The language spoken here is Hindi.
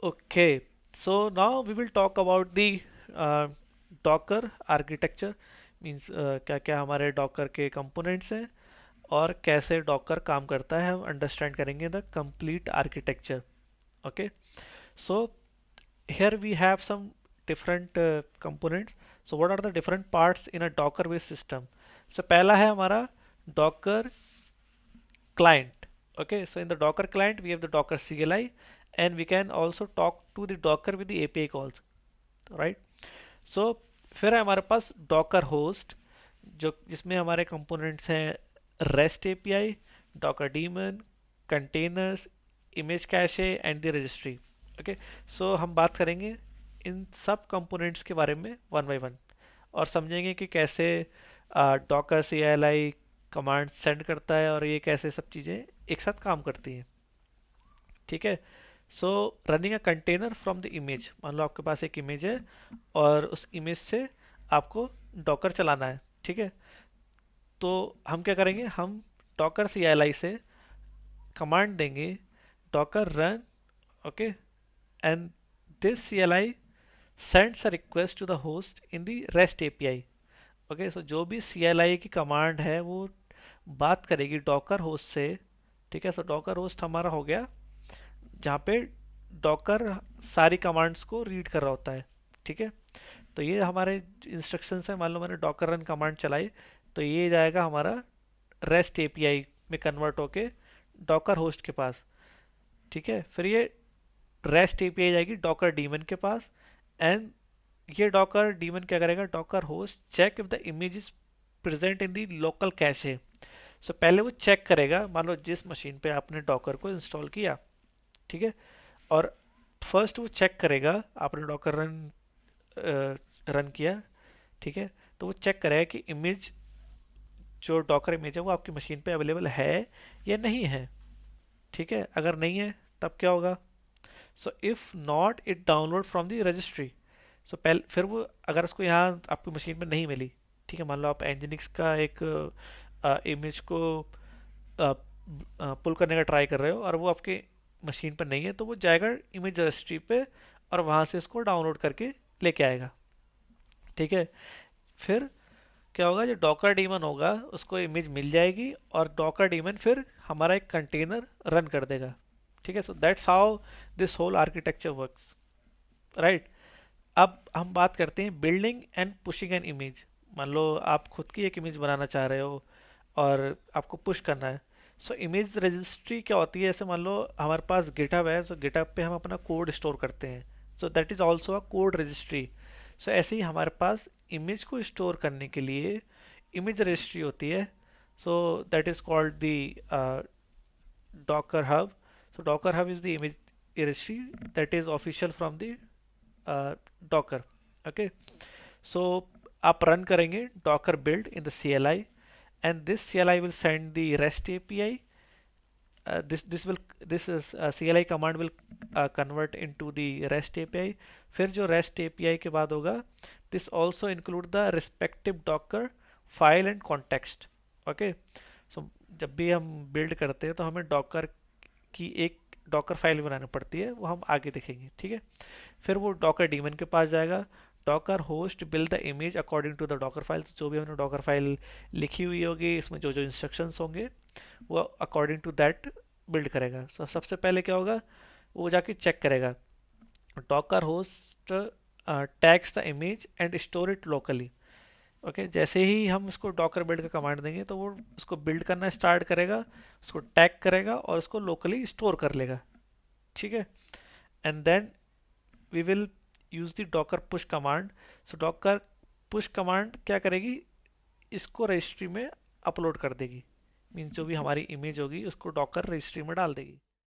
Okay, so now we will talk about the Docker architecture means क्या क्या हमारे Docker के components हैं और कैसे Docker काम करता है हम understand करेंगे the complete architecture. Okay, so here we have some different components. So what are the different parts in a Docker based system? So पहला है हमारा Docker client. Okay, so in the Docker client we have the Docker CLI and we can also talk to the Docker with the API calls, right? So फिर है हमारे पास Docker host जो जिसमें हमारे components हैं REST API, Docker daemon, containers, image cache and the registry. Okay, so हम बात करेंगे इन सब components के बारे में one by one और समझेंगे कि कैसे Docker CLI कमांड सेंड करता है और ये कैसे सब चीज़ें एक साथ काम करती हैं। ठीक है, सो running a container from the image, मान लो आपके पास एक इमेज है और उस इमेज से आपको डॉकर चलाना है। ठीक है, तो हम क्या करेंगे, हम डॉकर CLI से कमांड देंगे docker run, okay, and this CLI sends a request to the host in the rest API। Okay, so जो भी CLI की कमांड है वो बात करेगी डॉकर होस्ट से। ठीक है, सो डॉकर होस्ट हमारा हो गया जहाँ पे डॉकर सारी कमांड्स को रीड कर रहा होता है। ठीक है, तो ये हमारे इंस्ट्रक्शंस है। मान लो मैंने डॉकर रन कमांड चलाई तो ये जाएगा हमारा रेस्ट API में कन्वर्ट होके डॉकर होस्ट के पास। ठीक है, फिर ये रेस्ट API जाएगी डॉकर डीमन के पास एंड ये डॉकर डीमन क्या करेगा, docker host check if the image is present in the local cache. So पहले वो चेक करेगा, मान लो जिस मशीन पे आपने डॉकर को इंस्टॉल किया, ठीक है, और फर्स्ट वो चेक करेगा आपने डॉकर रन किया, ठीक है, तो वो चेक करेगा कि इमेज जो डॉकर इमेज है वो आपकी मशीन पे अवेलेबल है या नहीं है। ठीक है, अगर नहीं है तब क्या होगा, so if not it download from the registry. So पहले फिर वो अगर उसको यहाँ आपकी मशीन पे नहीं मिली, ठीक है, मान लो आप एनजिनिक्स का एक इमेज को पुल करने का ट्राई कर रहे हो और वो आपके मशीन पर नहीं है, तो वो जाएगा इमेज रजिस्ट्री पे और वहाँ से इसको डाउनलोड करके लेके आएगा। ठीक है, फिर क्या होगा, जो डॉकर डीमन होगा उसको इमेज मिल जाएगी और डॉकर डीमन फिर हमारा एक कंटेनर रन कर देगा। ठीक है, so that's how this whole architecture works, right. अब हम बात करते हैं building and pushing an image. मान लो आप खुद की एक इमेज बनाना चाह रहे हो और आपको पुश करना है। सो इमेज रजिस्ट्री क्या होती है, ऐसे मान लो हमारे पास गिटहब है, सो गिटहब पे हम अपना कोड स्टोर करते हैं, so that is also a code registry. So ऐसे ही हमारे पास इमेज को स्टोर करने के लिए इमेज रजिस्ट्री होती है, so that is called the docker hub. So docker hub is the image registry that is official from the docker. Okay, so आप रन करेंगे docker build in the CLI and this CLI will send the REST API. This is CLI command will convert into the REST API. फिर जो REST API के बाद होगा, this also include the respective Docker file and context. Okay, so जब भी हम build करते हैं तो हमें Docker की एक डॉकर फाइल बनानी पड़ती है, वो हम आगे देखेंगे। ठीक है, फिर वो डॉकर डीमन के पास जाएगा, docker host build the image according to the docker file. जो भी हमने डॉकर फाइल लिखी हुई होगी, इसमें जो जो इंस्ट्रक्शंस होंगे वो अकॉर्डिंग टू दैट बिल्ड करेगा। so, सबसे पहले क्या होगा, वो जाके चेक करेगा docker host tags the image and store it locally. Okay, जैसे ही हम उसको डॉकर बिल्ड का कमांड देंगे तो वो उसको बिल्ड करना स्टार्ट करेगा, उसको टैग करेगा और उसको लोकली स्टोर कर लेगा। ठीक है, and then we will use the docker push command. So docker push command क्या करेगी, इसको रजिस्ट्री में अपलोड कर देगी, मीन्स जो भी हमारी इमेज होगी उसको डॉकर रजिस्ट्री में डाल देगी।